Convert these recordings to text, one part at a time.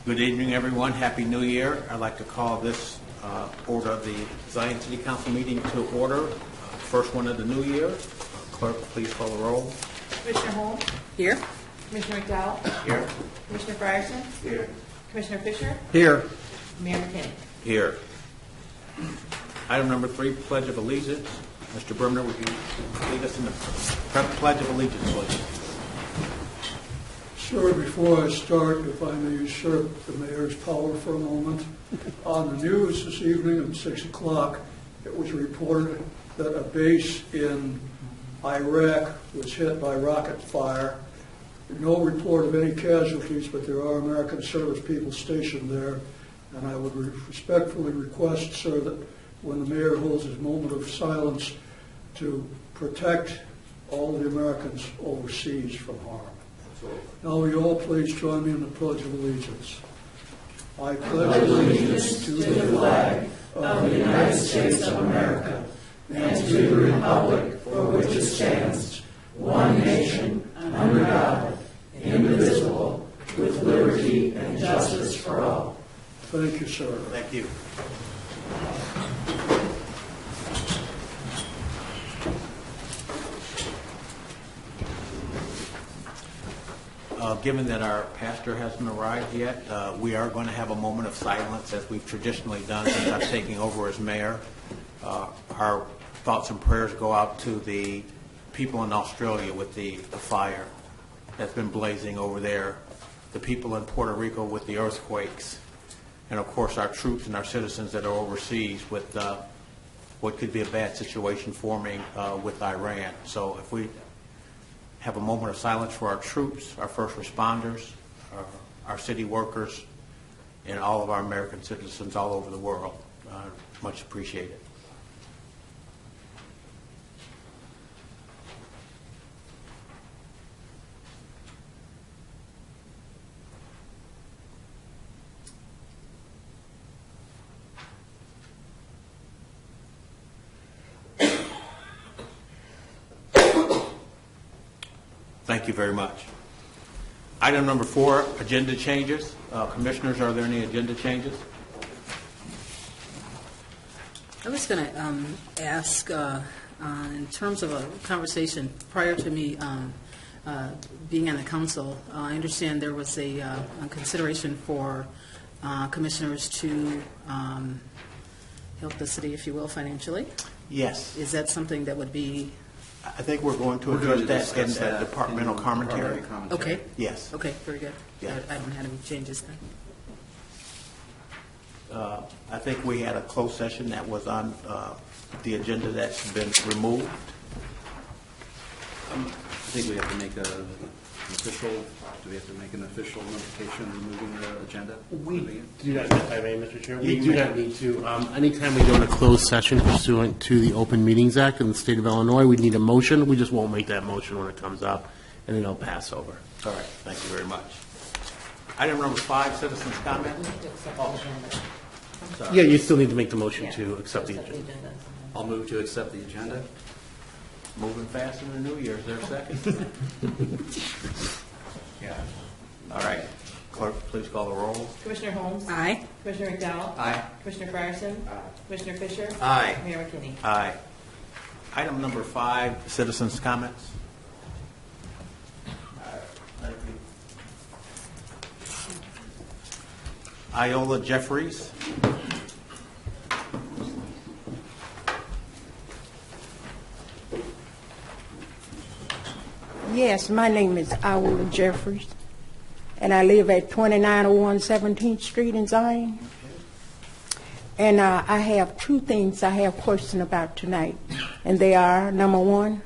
Good evening, everyone. Happy New Year. I'd like to call this order of the Zion City Council meeting to order. First one of the new year. Clerk, please call the roll. Commissioner Holmes? Here. Commissioner McDowell? Here. Commissioner Frierson? Here. Commissioner Fisher? Here. Mayor McKinney? Here. Item number 3, Pledge of Allegiance. Mr. Brimner, would you lead us in the Pledge of Allegiance, please? Sure. Before I start, if I may usurp the mayor's power for a moment. On the news this evening at 6 o'clock, it was reported that a base in Iraq was hit by rocket fire. No report of any casualties, but there are American service people stationed there. And I would respectfully request, sir, that when the mayor holds his moment of silence, to protect all of the Americans overseas from harm. Now will you all please join me in the Pledge of Allegiance. I pledge allegiance to the flag of the United States of America and to the republic for which it stands, one nation, under God, indivisible, with liberty and justice for all. Thank you, sir. Thank you. Given that our pastor hasn't arrived yet, we are going to have a moment of silence as we've traditionally done since I'm taking over as mayor. Our thoughts and prayers go out to the people in Australia with the fire that's been blazing over there, the people in Puerto Rico with the earthquakes, and of course our troops and our citizens that are overseas with what could be a bad situation forming with Iran. So if we have a moment of silence for our troops, our first responders, our city workers, and all of our American citizens all over the world. Much appreciated. Thank you very much. Item number 4, agenda changes. Commissioners, are there any agenda changes? I was going to ask, in terms of a conversation prior to me being on the council, I understand there was a consideration for commissioners to help the city, if you will, financially. Yes. Is that something that would be? I think we're going to address that in departmental commentary. Okay. Yes. Okay, very good. Yeah. I haven't had any changes then. I think we had a closed session that was on the agenda that's been removed. I think we have to make an official. Do we have to make an official notification removing the agenda? We do not, if I may, Mr. Chair. We do not need to. Anytime we go in a closed session pursuant to the Open Meetings Act in the state of Illinois, we need a motion. We just won't make that motion when it comes up, and then it'll pass over. All right. Thank you very much. Item number 5, citizens' comments. Yeah, you still need to make the motion to accept the agenda. I'll move to accept the agenda. Moving fast in the new year. Is there a second? Yeah. All right. Clerk, please call the roll. Commissioner Holmes? Aye. Commissioner McDowell? Aye. Commissioner Frierson? Aye. Commissioner Fisher? Aye. Mayor McKinney? Aye. Item number 5, citizens' comments. Thank you. Iola Jeffries. Yes, my name is Iola Jeffries, and I live at 2901 17th Street in Zion. And I have 2 things I have questions about tonight, and they are, number 1,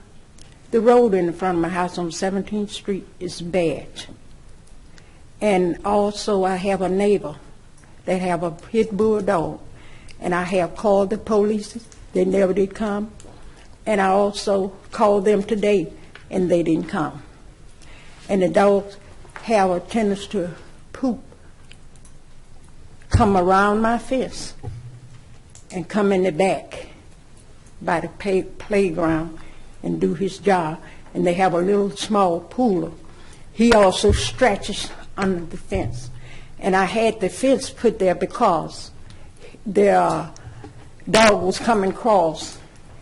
the road in front of my house on 17th Street is bad. And also I have a neighbor that have a pit bull dog, and I have called the police. They never did come. And I also called them today, and they didn't come. And the dogs have a tendency to poop, come around my fence, and come in the back by the playground and do his job. And they have a little small pool. He also stretches under the fence. And I had the fence put there because their dog was coming across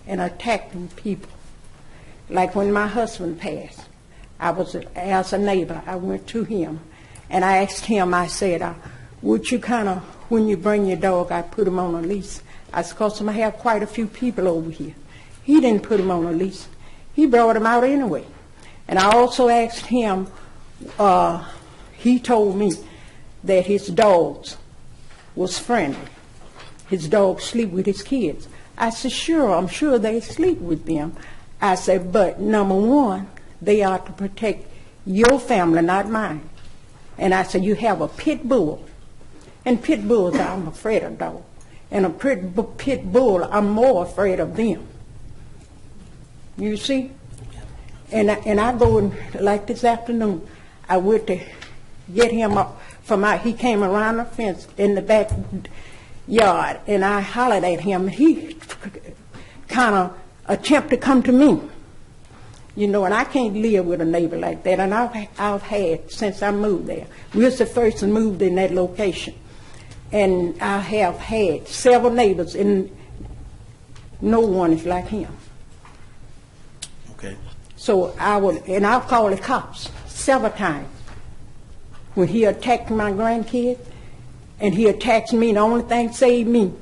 and attacking people. Like when my husband passed, as a neighbor, I went to him and I asked him, I said, would you when you bring your dog, I put him on a leash. I said, because I have quite a few people over here. He didn't put him on a leash. He brought him out anyway. And I also asked him, he told me that his dogs was friendly. His dogs sleep with his kids. I said, sure, I'm sure they sleep with them. I said, but number one, they are to protect your family, not mine. And I said, you have a pit bull. And pit bulls, I'm afraid of dogs. And a pit bull, I'm more afraid of them. You see? And I go, like this afternoon, I went to get him up from out. He came around the fence in the backyard, and I hollered at him. He kind of attempted to come to me. You know, and I can't live with a neighbor like that. And I've had, since I moved there, we was the first to move in that location. And I have had several neighbors, and no one is like him. Okay. So I've called the cops several times. When he attacked my grandkid, and he attacked me, the only thing saved me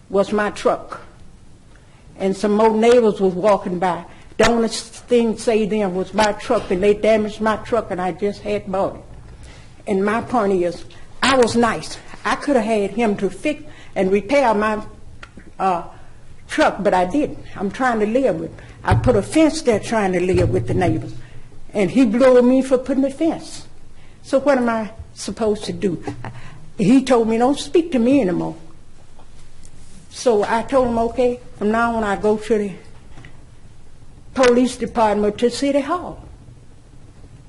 was my truck. And some more neighbors was walking by. The only thing saved them was my truck, and they damaged my truck, and I just had bought it. And my point is, I was nice. I could have had him to fix and repair my truck, but I didn't. I'm trying to live with. I put a fence there trying to live with the neighbors, and he blew me for putting a fence. So what am I supposed to do? He told me, don't speak to me anymore. So I told him, okay, from now on I go to the police department, to City Hall.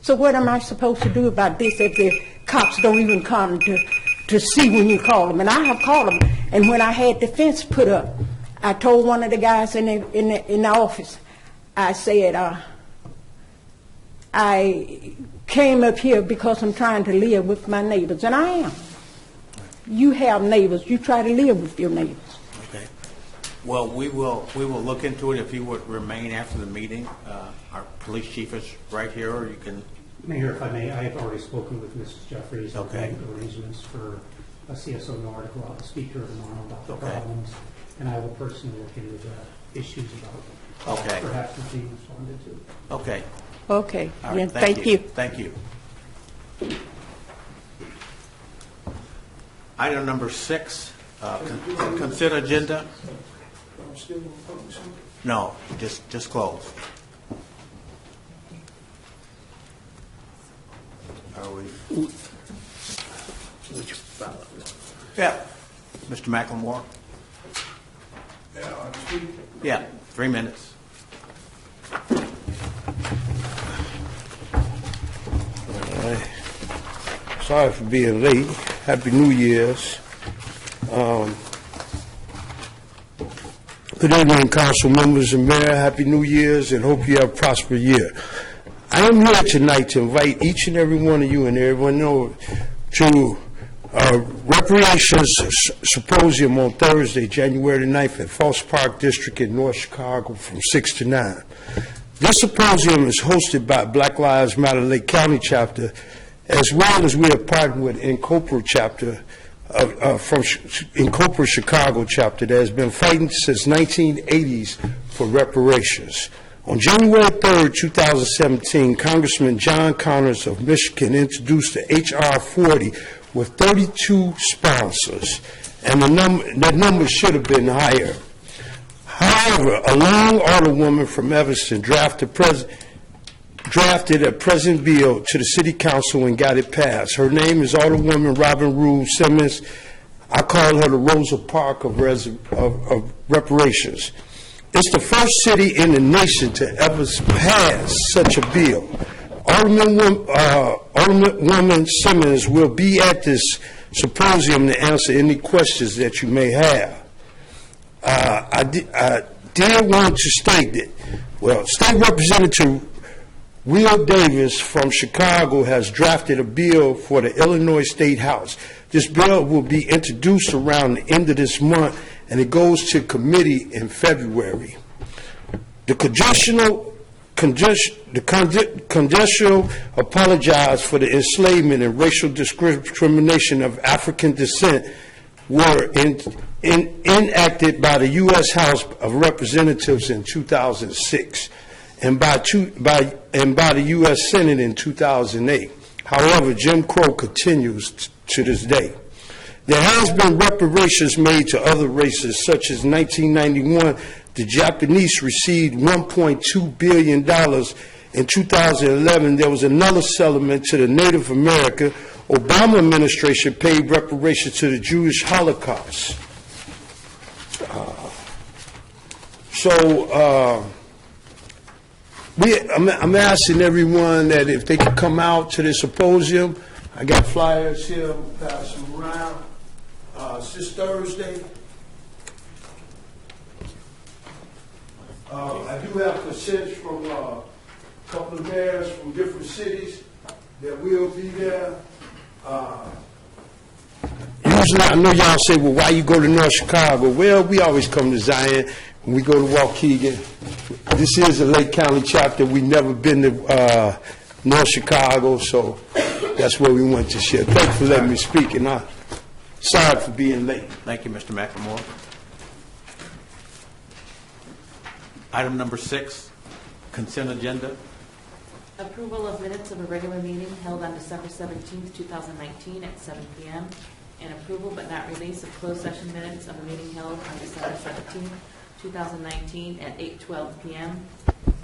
So what am I supposed to do about this if the cops don't even come to see when you call them? And I have called them. And when I had the fence put up, I told one of the guys in the office, I said, I came up here because I'm trying to live with my neighbors, and I am. You have neighbors. You try to live with your neighbors. Okay. Well, we will look into it if you would remain after the meeting. Our police chief is right here, or you can. Mayor, if I may, I have already spoken with Mrs. Jeffries. Okay. I've made arrangements for a CSO Nora to go out and speak to her tomorrow about the Okay. problems, and I will personally look into the issues about Okay. perhaps not being responded to. Okay. Okay. All right. Yeah, thank you. Thank you. Item number 6, consider agenda. No, just close. Are we? Yeah. Mr. McLemore? Yeah, 3 minutes. Sorry for being late. Happy New Year's. Good evening, council members and mayor. Happy New Year's, and hope you have a prosperous year. I am here tonight to invite each and every one of you and everyone know to Reparations Symposium on Thursday, January 9th at Falls Park District in North Chicago from 6 to 9. This symposium is hosted by Black Lives Matter Lake County chapter, as well as we have partnered with Incorpora chapter from Incorpora Chicago chapter that has been fighting since 1980s for reparations. On January 3rd, 2017, Congressman John Connors of Michigan introduced the H.R. 40 with 32 sponsors, and that number should have been higher. However, a long alderwoman from Evanston drafted a present bill to the city council and got it passed. Her name is Alderwoman Robin Rule Simmons. I call her the Rosa Parks of reparations. It's the first city in the nation to ever pass such a bill. Alderwoman Simmons will be at this symposium to answer any questions that you may have. I did want to state that, State Representative Will Davis from Chicago has drafted a bill for the Illinois State House. This bill will be introduced around the end of this month, and it goes to committee in February. The Congressional apologized for the enslavement and racial discrimination of African descent were enacted by the U.S. House of Representatives in 2006 and by the U.S. Senate in 2008. However, Jim Crow continues to this day. There has been reparations made to other races, such as 1991, the Japanese received $1.2 billion. In 2011, there was another settlement to the Native American. Obama administration paid reparations to the Jewish Holocaust. I'm asking everyone that if they could come out to this symposium. I got flyers here, I'm going to pass them around. It's this Thursday. I do have consent from a couple of mayors from different cities that will be there. Usually, I know y'all say, well, why you go to North Chicago? Well, we always come to Zion when we go to Waukegan. This is a Lake County chapter. We've never been to North Chicago, so that's where we went this year. Thanks for letting me speak, and I'm sorry for being late. Thank you, Mr. McLemore. Item number 6, consent agenda. Approval of minutes of a regular meeting held on December 17th, 2019 at 7 p.m. and approval but not release of closed session minutes of a meeting held on December 17th, 2019 at 8:12 p.m.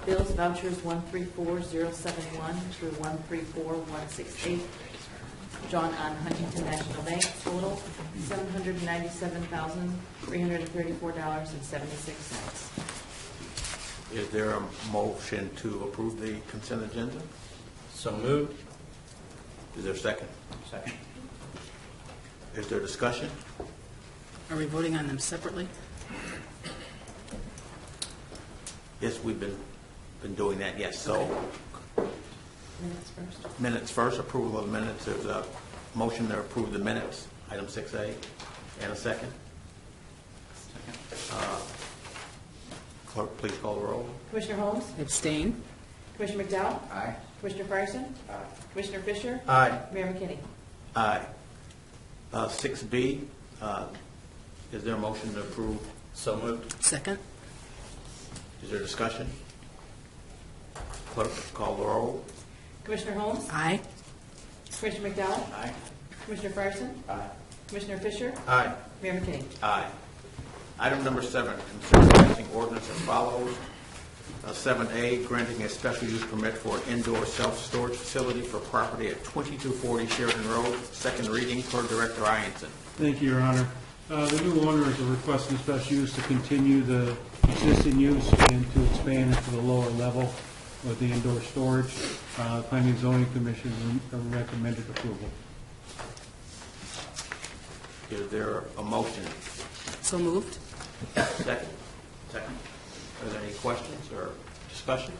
Bills, vouchers 134071 through 134168 drawn on Huntington National Bank, total $797,334.76. Is there a motion to approve the consent agenda? So moved. Is there a second? Second. Is there discussion? Are we voting on them separately? Yes, we've been doing that, yes. So, Minutes first. minutes first, approval of the minutes. There's a motion to approve the minutes, item 6A, and a second. Clerk, please call the roll. Commissioner Holmes? Abstain? Commissioner McDowell? Aye. Commissioner Fryerson? Commissioner Fisher? Aye. Mayor McKinney? Aye. 6B, is there a motion to approve? So moved. Second? Is there discussion? Clerk, call the roll. Commissioner Holmes? Aye. Commissioner McDowell? Aye. Commissioner Fryerson? Aye. Commissioner Fisher? Aye. Mayor McKinney? Aye. Item number 7, consider passing ordinance as follows. 7A, granting a special use permit for an indoor self-storage facility for property at 2240 Sheridan Road. Second reading per Director Ianson. Thank you, Your Honor. The new owner is requesting special use to continue the existing use and to expand it to the lower level with the indoor storage. Planning and Zoning Commission recommended approval. Is there a motion? So moved? Second. Second. Are there any questions or discussion?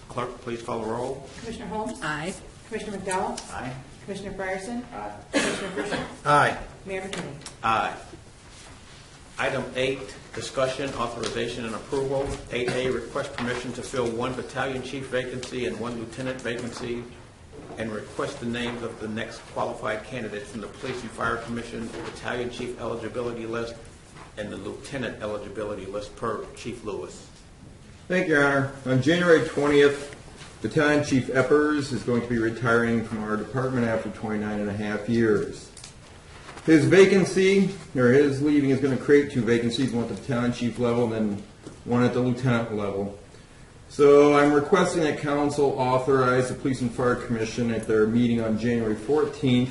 Clerk, please call the roll. Commissioner Holmes? Aye. Commissioner McDowell? Aye. Commissioner Fryerson? Aye. Commissioner Fisher? Aye. Mayor McKinney? Aye. Item 8, discussion, authorization, and approval. 8A, request permission to fill 1 battalion chief vacancy and 1 lieutenant vacancy, and request the names of the next qualified candidates from the Police and Fire Commission battalion chief eligibility list and the lieutenant eligibility list per Chief Lewis. Thank you, Your Honor. On January 20th, Battalion Chief Eppers is going to be retiring from our department after 29 and a half years. His vacancy, or his leaving, is going to create 2 vacancies, one at the battalion chief level and then one at the lieutenant level. So I'm requesting that council authorize the Police and Fire Commission at their meeting on January 14th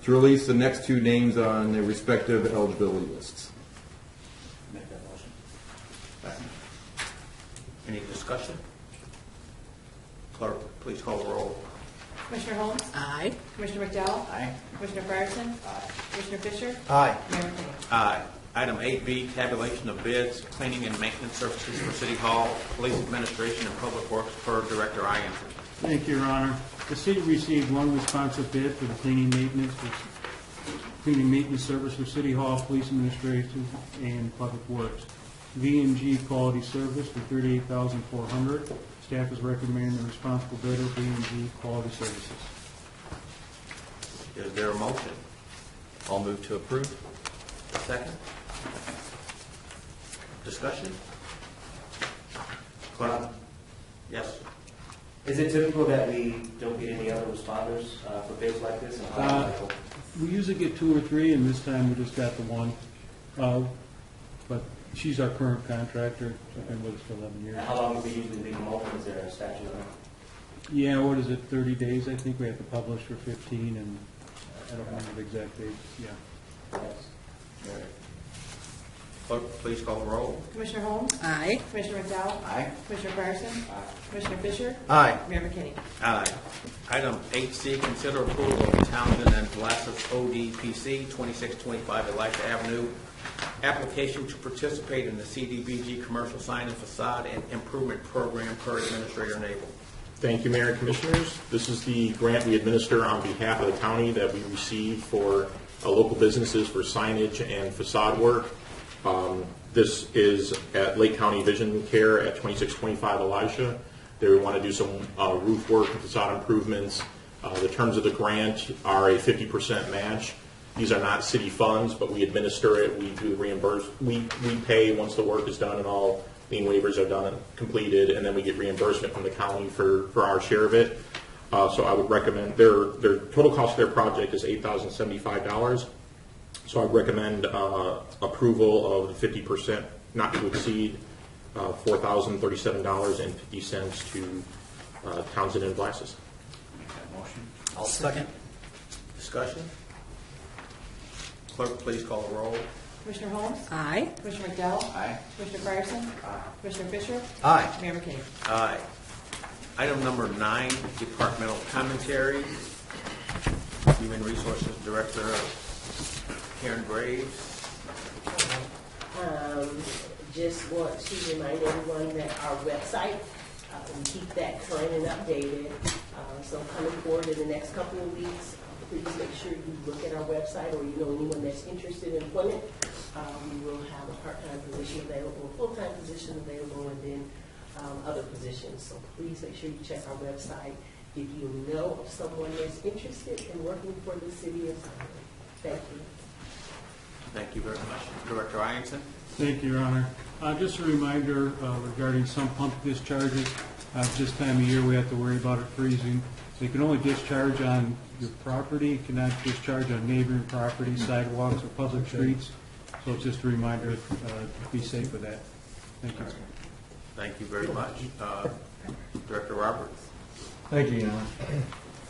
to release the next 2 names on their respective eligibility lists. Make that motion. Second. Any discussion? Clerk, please call the roll. Commissioner Holmes? Aye. Commissioner McDowell? Aye. Commissioner Fryerson? Commissioner Fisher? Aye. Mayor McKinney? Aye. Item 8B, tabulation of bids, cleaning and maintenance services for City Hall, Police Administration, and Public Works per Director Ianson. Thank you, Your Honor. The city received one responsive bid for the cleaning maintenance service for City Hall, Police Administration, and Public Works. V&G Quality Service for $38,400. Staff is recommending the responsible bidder, V&G Quality Services. Is there a motion? I'll move to approve. Second? Discussion? Clerk? Yes. Is it typical that we don't get any other responders for bids like this? We usually get 2 or 3, and this time we just got the one. But she's our current contractor. She's been with us for 11 years. How long do we usually leave them open? Is there a statute on it? Yeah, what is it, 30 days? I think we have to publish for 15, and I don't remember the exact date. Yeah. Yes. Clerk, please call the roll. Commissioner Holmes? Aye. Commissioner McDowell? Aye. Commissioner Fryerson? Commissioner Fisher? Aye. Mayor McKinney? Aye. Item 8C, consider approval of Townsend and Blassus ODPC, 2625 Elisha Avenue, application to participate in the CDBG Commercial Sign and Facade and Improvement Program per Administrator Nabel. Thank you, Mayor and Commissioners. This is the grant we administer on behalf of the county that we receive for local businesses for signage and facade work. This is at Lake County Vision Care at 2625 Elisha. They want to do some roof work and facade improvements. The terms of the grant are a 50% match. These are not city funds, but we administer it. We do reimburse. We pay once the work is done and all lien waivers are done and completed, and then we get reimbursement from the county for our share of it. So I would recommend their total cost of their project is $8,075. So I recommend approval of the 50%, not to exceed $4,037.50 to Townsend and Blassus. Motion. I'll second. Discussion? Clerk, please call the roll. Commissioner Holmes? Aye. Commissioner McDowell? Aye. Commissioner Fryerson? Commissioner Fisher? Aye. Mayor McKinney? Aye. Item number 9, departmental commentary. Human Resources Director Karen Graves. Just want to remind everyone that our website, we keep that current and updated. So coming forward in the next couple of weeks, please make sure you look at our website, or you know anyone that's interested in employment. We will have a part-time position available, a full-time position available, and then other positions. So please make sure you check our website if you know of someone that's interested in working for the city of Zion. Thank you. Thank you very much. Director Ianson. Thank you, Your Honor. Just a reminder regarding some pump discharges. This time of year, we have to worry about it freezing. So you can only discharge on your property. You cannot discharge on neighboring property, sidewalks, or public streets. So it's just a reminder to be safe with that. Thank you. Thank you very much. Director Roberts. Thank you,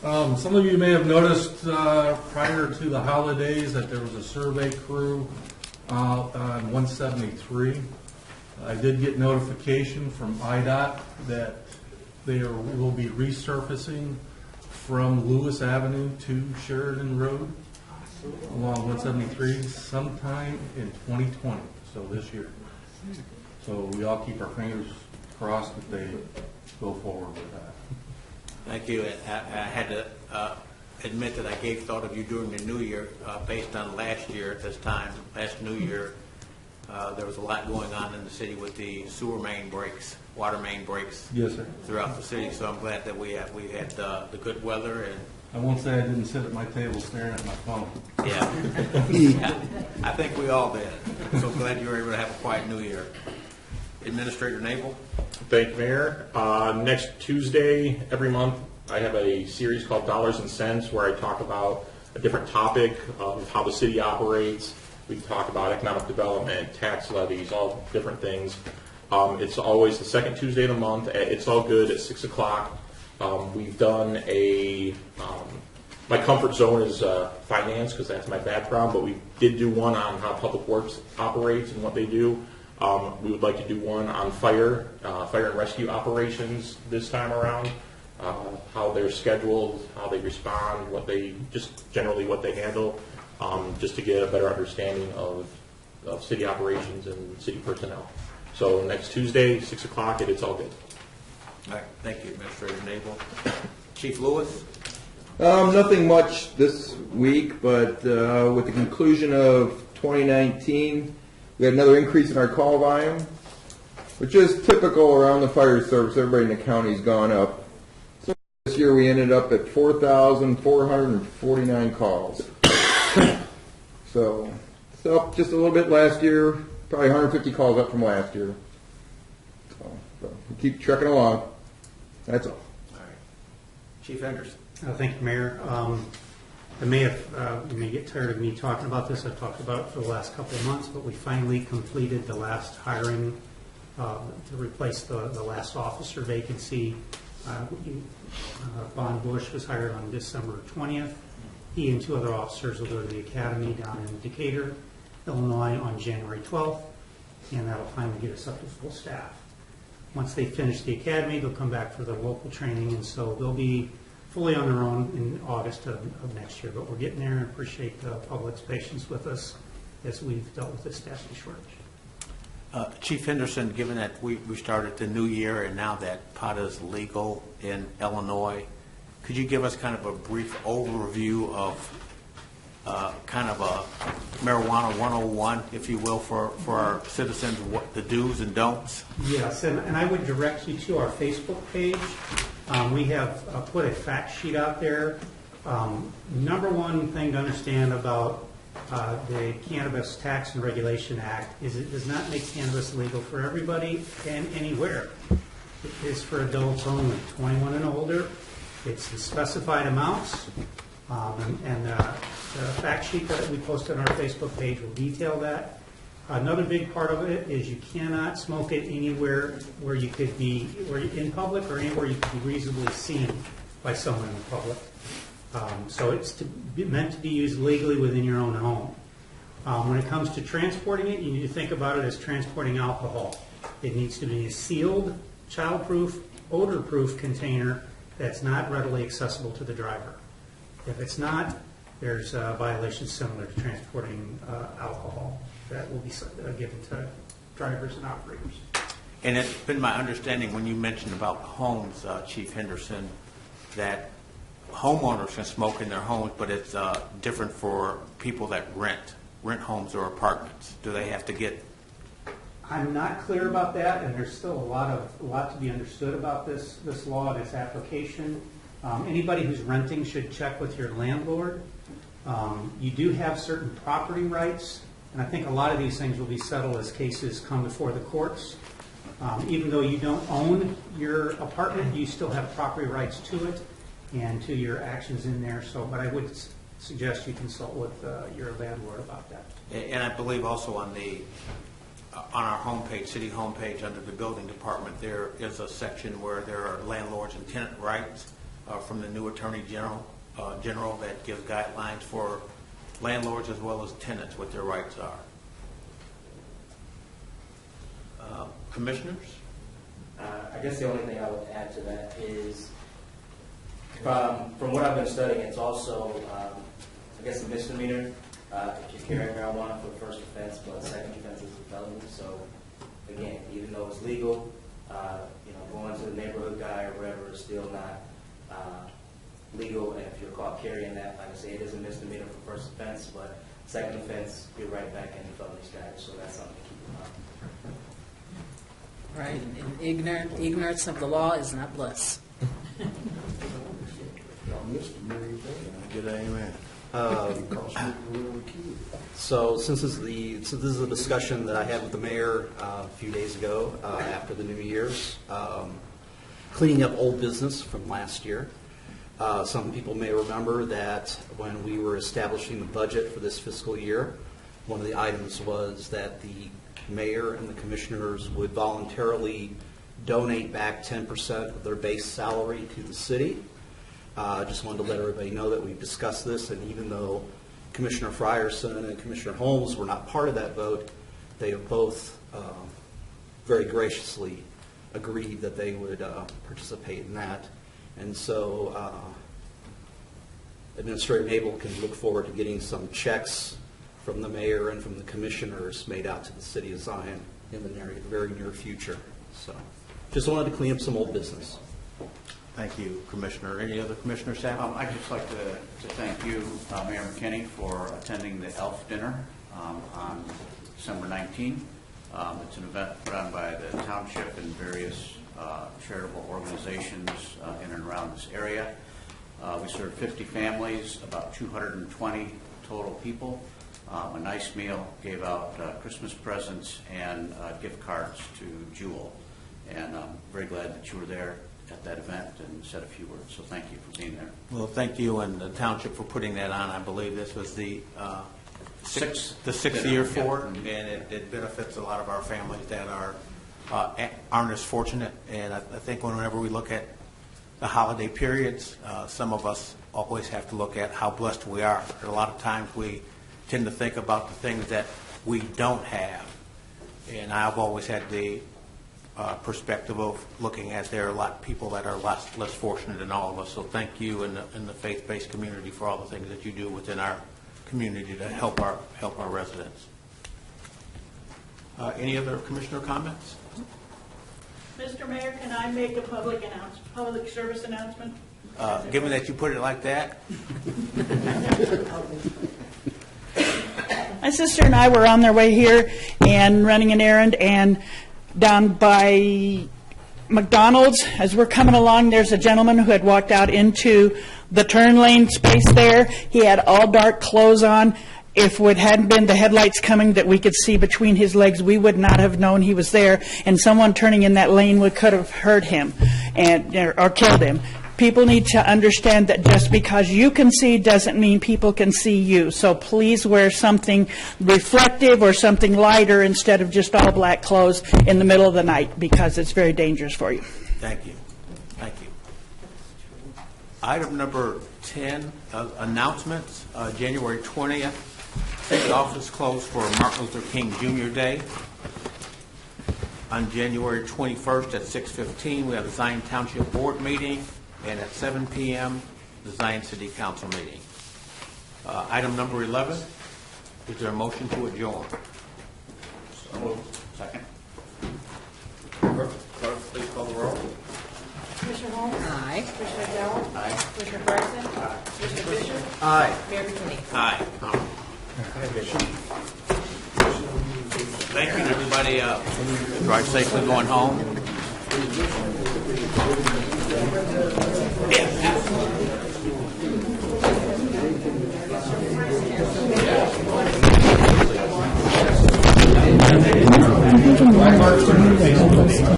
Yana. Some of you may have noticed prior to the holidays that there was a survey crew out on 173. I did get notification from IDOT that they will be resurfacing from Lewis Avenue to Sheridan Road along 173 sometime in 2020, so this year. So we all keep our fingers crossed that they go forward with that. Thank you. I had to admit that I gave thought of you during the new year based on last year at this time. Last New Year, there was a lot going on in the city with the sewer main breaks, water main breaks. Yes, sir. Throughout the city. So I'm glad that we had the good weather and. I won't say I didn't sit at my table staring at my phone. Yeah. I think we all did. So glad you were able to have a quiet New Year. Administrator Nabel. Thank you, Mayor. Next Tuesday, every month, I have a series called Dollars and Cents where I talk about a different topic of how the city operates. We talk about economic development, tax levies, all different things. It's always the second Tuesday of the month. It's all good at 6 o'clock. We've done my comfort zone is finance because that's my background, but we did do one on how Public Works operates and what they do. We would like to do one on fire and rescue operations this time around, how they're scheduled, how they respond, just generally what they handle, just to get a better understanding of of city operations and city personnel. So next Tuesday, 6 o'clock, it's all good. All right, thank you, Administrator Nabel. Chief Lewis? Nothing much this week, but with the conclusion of 2019, we had another increase in our call volume, which is typical around the fire service. Everybody in the county's gone up. So this year we ended up at 4,449 calls. So it's up just a little bit last year, probably 150 calls up from last year. So we keep trucking along. That's all. All right. Chief Henderson? Thank you, Mayor. You may get tired of me talking about this. I've talked about it for the last couple of months, but we finally completed the last hiring to replace the last officer vacancy. Von Bush was hired on December 20th. He and 2 other officers will go to the academy down in Decatur, Illinois on January 12th, and that'll finally get us up to full staff. Once they finish the academy, they'll come back for their local training, and so they'll be fully on their own in August of next year. But we're getting there, and appreciate the public's patience with us as we've dealt with this staffing shortage. Chief Henderson, given that we started the new year and now that pot is legal in Illinois, could you give us kind of a brief overview of kind of a marijuana 101, if you will, for our citizens, what the do's and don'ts? Yes, and I would direct you to our Facebook page. We have put a fact sheet out there. Number one thing to understand about the Cannabis Tax and Regulation Act is it does not make cannabis legal for everybody and anywhere. It is for adults only, 21 and older. It's the specified amounts, and the fact sheet that we posted on our Facebook page will detail that. Another big part of it is you cannot smoke it anywhere where you could be, or in public, or anywhere you could be reasonably seen by someone in the public. So it's meant to be used legally within your own home. When it comes to transporting it, you need to think about it as transporting alcohol. It needs to be a sealed, child-proof, odor-proof container that's not readily accessible to the driver. If it's not, there's violations similar to transporting alcohol that will be given to drivers and operators. And it's been my understanding when you mentioned about homes, Chief Henderson, that homeowners can smoke in their homes, but it's different for people that rent homes or apartments. Do they have to get? I'm not clear about that, and there's still a lot to be understood about this law and its application. Anybody who's renting should check with your landlord. You do have certain property rights, and I think a lot of these things will be settled as cases come before the courts. Even though you don't own your apartment, you still have property rights to it and to your actions in there. So, but I would suggest you consult with your landlord about that. And I believe also on our homepage, city homepage, under the building department, there is a section where there are landlords and tenant rights from the new Attorney General that gives guidelines for landlords as well as tenants what their rights are. Commissioners? I guess the only thing I would add to that is, from what I've been studying, it's also, I guess, a misdemeanor if you're carrying marijuana for the first offense, but the second offense is a felony. So, again, even though it's legal, going to the neighborhood guy or wherever is still not legal. And if you're caught carrying that, like I say, it is a misdemeanor for first offense, but second offense, you're right back in the felony status. So that's something to keep in mind. Right, and ignorance of the law is not bliss. Good amen. So since this is a discussion that I had with the mayor a few days ago after the New Year's, cleaning up old business from last year. Some people may remember that when we were establishing the budget for this fiscal year, one of the items was that the mayor and the commissioners would voluntarily donate back 10% of their base salary to the city. I just wanted to let everybody know that we've discussed this, and even though Commissioner Frierson and Commissioner Holmes were not part of that vote, they have both very graciously agreed that they would participate in that. And so Administrator Nabel can look forward to getting some checks from the mayor and from the commissioners made out to the city of Zion in the very near future. So just wanted to clean up some old business. Thank you, Commissioner. Any other Commissioner staff? I'd just like to thank you, Mayor McKinney, for attending the ELF dinner on December 19. It's an event put on by the township and various charitable organizations in and around this area. We served 50 families, about 220 total people. A nice meal, gave out Christmas presents and gift cards to Jewel. And I'm very glad that you were there at that event and said a few words. So thank you for being there. Well, thank you and the township for putting that on. I believe this was the sixth year for it, and it benefits a lot of our families that aren't as fortunate. And I think whenever we look at the holiday periods, some of us always have to look at how blessed we are. A lot of times we tend to think about the things that we don't have, and I've always had the perspective of looking at there are a lot of people that are less fortunate than all of us. So thank you and the faith-based community for all the things that you do within our community to help our residents. Any other commissioner comments? Mr. Mayor, can I make a public service announcement? Given that you put it like that. My sister and I were on their way here and running an errand, and down by McDonald's, as we're coming along, there's a gentleman who had walked out into the turn lane space there. He had all dark clothes on. If it hadn't been the headlights coming that we could see between his legs, we would not have known he was there, and someone turning in that lane could have hurt him or killed him. People need to understand that just because you can see doesn't mean people can see you. So please wear something reflective or something lighter instead of just all black clothes in the middle of the night, because it's very dangerous for you. Thank you. Thank you. Item number 10, announcements. January 20th, city office closed for Martin Luther King Jr. Day. On January 21st at 6:15, we have the Zion Township Board meeting. And at 7 p.m., the Zion City Council meeting. Item number 11, is there a motion to adjourn? So moved. Second. Clerk, please call the roll. Commissioner Holmes? Aye. Commissioner Dowell? Aye. Commissioner Bryson? Aye. Commissioner Fisher? Aye. Mayor McKinney? Aye. Thank you, everybody. Drive safely going home.